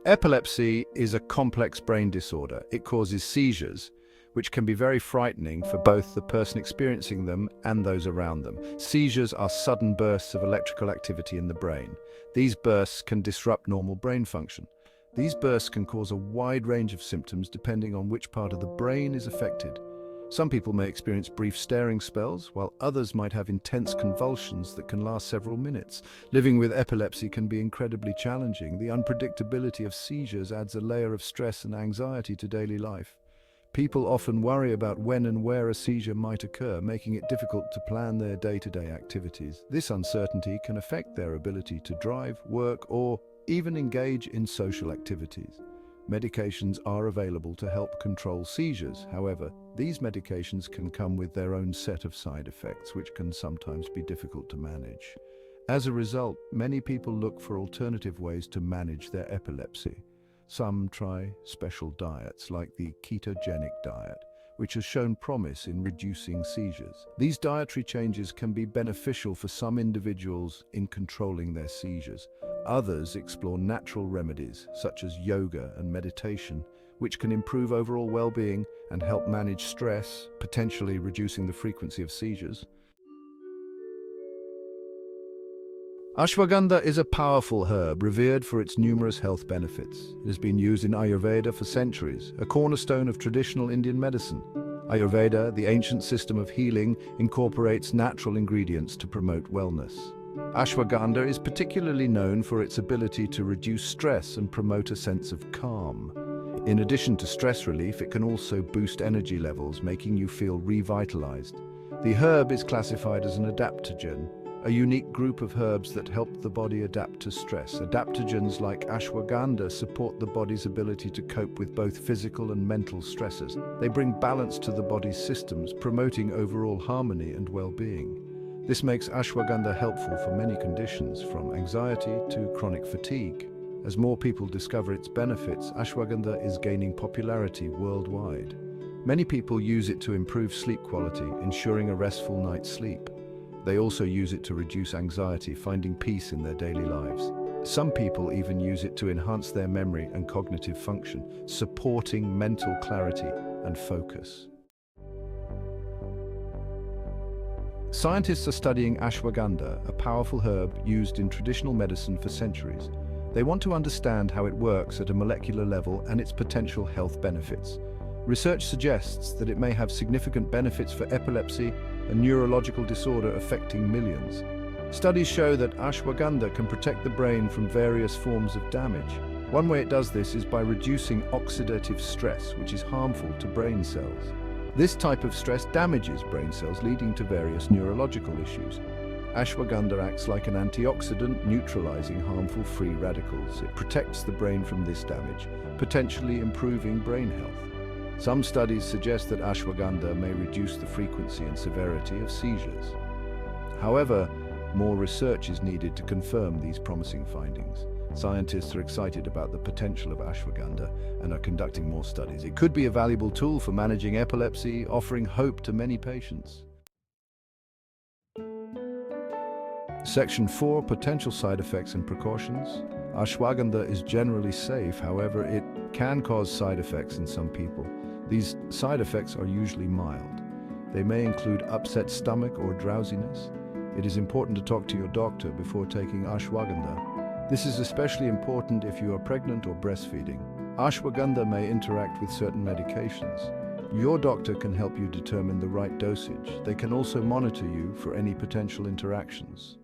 Epilepsy is a complex brain disorder. It causes seizures, which can be very frightening for both the person experiencing them and those around them. Seizures are sudden bursts of electrical activity in the brain. These bursts can disrupt normal brain function. These bursts can cause a wide range of symptoms depending on which part of the brain is affected. Some people may experience brief staring spells, while others might have intense convulsions that can last several minutes. Living with epilepsy can be incredibly challenging. The unpredictability of seizures adds a layer of stress and anxiety to daily life. People often worry about when and where a seizure might occur, making it difficult to plan their day-to-day activities. This uncertainty can affect their ability to drive, work, or even engage in social activities. Medications are available to help control seizures. However, these medications can come with their own set of side effects, which can sometimes be difficult to manage. As a result, many people look for alternative ways to manage their epilepsy. Some try special diets like the ketogenic diet, which has shown promise in reducing seizures. These dietary changes can be beneficial for some individuals in controlling their seizures. Others explore natural remedies, such as yoga and meditation, which can improve overall well-being and help manage stress, potentially reducing the frequency of seizures. Ashwagandha is a powerful herb revered for its numerous health benefits. It has been used in Ayurveda for centuries, a cornerstone of traditional Indian medicine. Ayurveda, the ancient system of healing, incorporates natural ingredients to promote wellness. Ashwagandha is particularly known for its ability to reduce stress and promote a sense of calm. In addition to stress relief, it can also boost energy levels, making you feel revitalized. The herb is classified as an adaptogen, a unique group of herbs that help the body adapt to stress. Adaptogens like ashwagandha support the body's ability to cope with both physical and mental stresses. They bring balance to the body's systems, promoting overall harmony and well-being. This makes ashwagandha helpful for many conditions, from anxiety to chronic fatigue. As more people discover its benefits, ashwagandha is gaining popularity worldwide. Many people use it to improve sleep quality, ensuring a restful night's sleep. They also use it to reduce anxiety, finding peace in their daily lives. Some people even use it to enhance their memory and cognitive function, supporting mental clarity and focus. Scientists are studying ashwagandha, a powerful herb used in traditional medicine for centuries. They want to understand how it works at a molecular level and its potential health benefits. Research suggests that it may have significant benefits for epilepsy, a neurological disorder affecting millions. Studies show that ashwagandha can protect the brain from various forms of damage. One way it does this is by reducing oxidative stress, which is harmful to brain cells. This type of stress damages brain cells, leading to various neurological issues. Ashwagandha acts like an antioxidant, neutralizing harmful free radicals. It protects the brain from this damage, potentially improving brain health. Some studies suggest that ashwagandha may reduce the frequency and severity of seizures. However, more research is needed to confirm these promising findings. Scientists are excited about the potential of ashwagandha and are conducting more studies. It could be a valuable tool for managing epilepsy, offering hope to many patients. Section 4. Potential side effects and precautions. Ashwagandha is generally safe, however, it can cause side effects in some people. These side effects are usually mild. They may include upset stomach or drowsiness. It is important to talk to your doctor before taking ashwagandha. This is especially important if you are pregnant or breastfeeding. Ashwagandha may interact with certain medications. Your doctor can help you determine the right dosage. They can also monitor you for any potential interactions.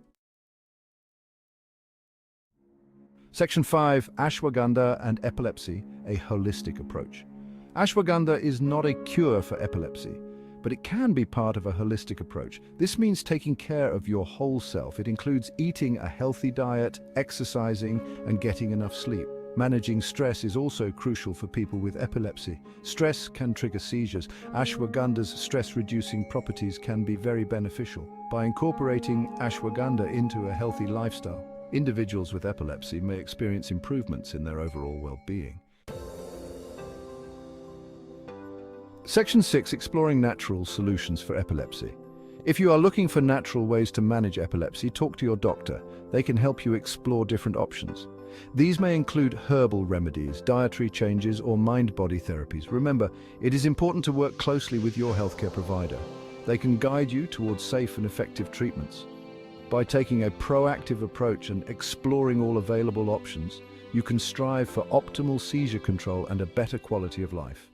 Section 5. Ashwagandha and epilepsy, a holistic approach. Ashwagandha is not a cure for epilepsy, but it can be part of a holistic approach. This means taking care of your whole self. It includes eating a healthy diet, exercising, and getting enough sleep. Managing stress is also crucial for people with epilepsy. Stress can trigger seizures. Ashwagandha's stress-reducing properties can be very beneficial. By incorporating ashwagandha into a healthy lifestyle, individuals with epilepsy may experience improvements in their overall well-being. Section 6. Exploring natural solutions for epilepsy. If you are looking for natural ways to manage epilepsy, talk to your doctor. They can help you explore different options. These may include herbal remedies, dietary changes, or mind-body therapies. Remember, it is important to work closely with your healthcare provider. They can guide you towards safe and effective treatments. By taking a proactive approach and exploring all available options, you can strive for optimal seizure control and a better quality of life.